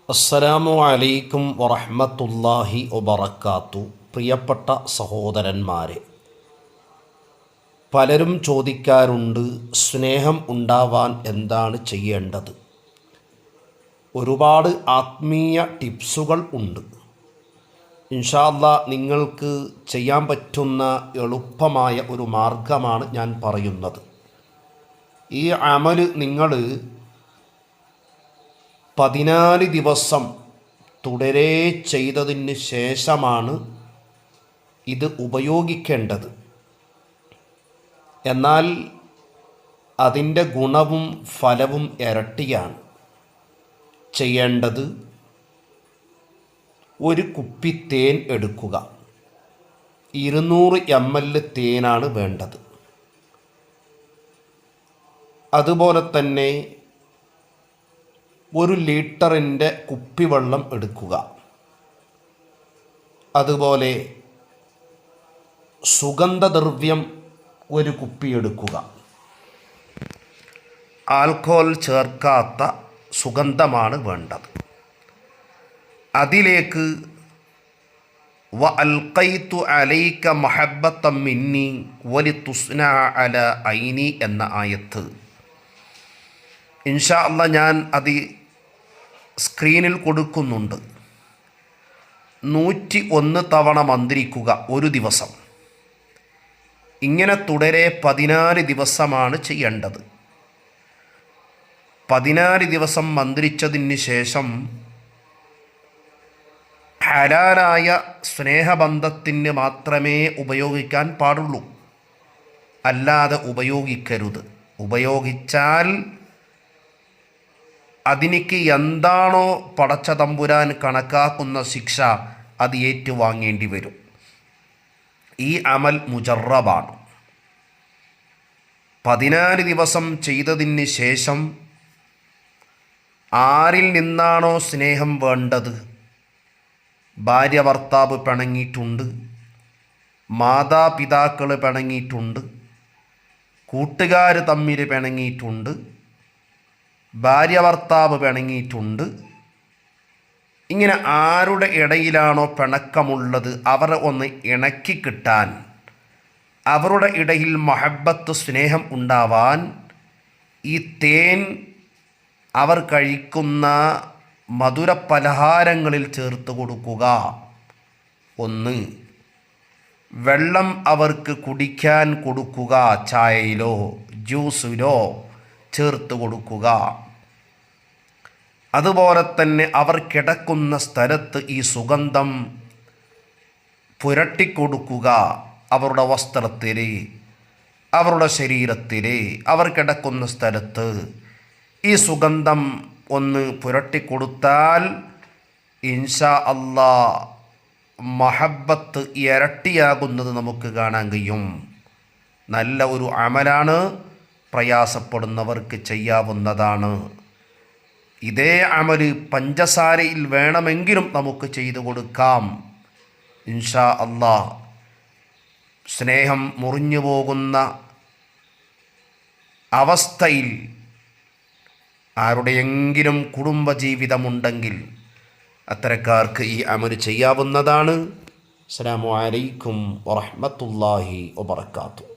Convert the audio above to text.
അസ്സലാമു അലൈക്കും വറഹ്മത്തുള്ളാഹി വബറകാത്തു. പ്രിയപ്പെട്ട സഹോദരന്മാരെ, പലരും ചോദിക്കാറുണ്ട്, സ്നേഹം ഉണ്ടാവാൻ എന്താണ് ചെയ്യേണ്ടത്? ഒരുപാട് ആത്മീയ ടിപ്സുകൾ ഉണ്ട്. ഇൻഷാ അല്ലാഹ് നിങ്ങൾക്ക് ചെയ്യാൻ പറ്റുന്ന എളുപ്പമായ ഒരു മാർഗമാണ് ഞാൻ പറയുന്നത്. ഈ അമല് നിങ്ങൾ 14 ദിവസം തുടരെ ചെയ്തതിന് ശേഷമാണ് ഇത് ഉപയോഗിക്കേണ്ടത്. എന്നാൽ അതിൻ്റെ ഗുണവും ഫലവും ഇരട്ടിയാണ്. ചെയ്യേണ്ടത്, ഒരു കുപ്പി തേൻ എടുക്കുക. 200 ml തേനാണ് വേണ്ടത്. അതുപോലെ തന്നെ 1 ലിറ്ററിൻ്റെ കുപ്പിവെള്ളം എടുക്കുക. അതുപോലെ സുഗന്ധദ്രവ്യം 1 കുപ്പി എടുക്കുക. ആൽക്കഹോൾ ചേർക്കാത്ത സുഗന്ധമാണ് വേണ്ടത്. അതിലേക്ക് വ അൽഖൈതു അലൈക മഹബ്ബത്തം മിന്നി വലിതുസ്ന അല ഐനി എന്ന ആയത്ത് ഇൻഷാ അല്ലാഹ് ഞാൻ അത് സ്ക്രീനിൽ കൊടുക്കുന്നുണ്ട്. 101 തവണ മന്ത്രിക്കുക ഒരു ദിവസം. ഇങ്ങനെ തുടരെ 14 ദിവസമാണ് ചെയ്യേണ്ടത്. 14 ദിവസം മന്ത്രിച്ചതിന് ശേഷം ഹലാലായ സ്നേഹബന്ധത്തിന് മാത്രമേ ഉപയോഗിക്കാൻ പാടുള്ളൂ. അല്ലാതെ ഉപയോഗിക്കരുത്. ഉപയോഗിച്ചാൽ അതിനിക്ക് എന്താണോ പടച്ച തമ്പുരാൻ കണക്കാക്കുന്ന ശിക്ഷ അത് ഏറ്റുവാങ്ങേണ്ടി വരും. ഈ അമൽ മുജറബാണ്. 14 ദിവസം ചെയ്തതിന് ശേഷം ആരിൽ നിന്നാണോ സ്നേഹം വേണ്ടത്, ഭാര്യ ഭർത്താവ് പിണങ്ങിയിട്ടുണ്ട്, മാതാപിതാക്കൾ പിണങ്ങിയിട്ടുണ്ട്, കൂട്ടുകാർ തമ്മിൽ പിണങ്ങിയിട്ടുണ്ട്, ഭാര്യ ഭർത്താവ് പിണങ്ങിയിട്ടുണ്ട്, ഇങ്ങനെ ആരുടെ ഇടയിലാണോ പിണക്കമുള്ളത് അവരെ ഒന്ന് ഇണക്കി കിട്ടാൻ, അവരുടെ ഇടയിൽ മഹബ്ബത്ത് സ്നേഹം ഉണ്ടാവാൻ ഈ തേൻ അവർ കഴിക്കുന്ന മധുര പലഹാരങ്ങളിൽ ചേർത്ത് കൊടുക്കുക. 1, വെള്ളം അവർക്ക് കുടിക്കാൻ കൊടുക്കുക. ചായയിലോ ജ്യൂസിലോ ചേർത്ത് കൊടുക്കുക. അതുപോലെ തന്നെ അവർ കിടക്കുന്ന സ്ഥലത്ത് ഈ സുഗന്ധം പുരട്ടിക്കൊടുക്കുക. അവരുടെ വസ്ത്രത്തിൽ, അവരുടെ ശരീരത്തിൽ, അവർ കിടക്കുന്ന സ്ഥലത്ത് ഈ സുഗന്ധം ഒന്ന് പുരട്ടിക്കൊടുത്താൽ ഇൻഷാ അല്ലാഹ് മഹബ്ബത്ത് ഇരട്ടിയാകുന്നത് നമുക്ക് കാണാൻ കഴിയും. നല്ല ഒരു അമലാണ്. പ്രയാസപ്പെടുന്നവർക്ക് ചെയ്യാവുന്നതാണ്. ഇതേ അമല് പഞ്ചസാരയിൽ വേണമെങ്കിലും നമുക്ക് ചെയ്തു കൊടുക്കാം. ഇൻഷാ അല്ലാഹ് സ്നേഹം മുറിഞ്ഞു പോകുന്ന അവസ്ഥയിൽ ആരുടെയെങ്കിലും കുടുംബജീവിതമുണ്ടെങ്കിൽ അത്തരക്കാർക്ക് ഈ അമല് ചെയ്യാവുന്നതാണ്. അസ്സലാമു അലൈക്കും വറഹ്മത്തുള്ളാഹി വബറകാതുഹു.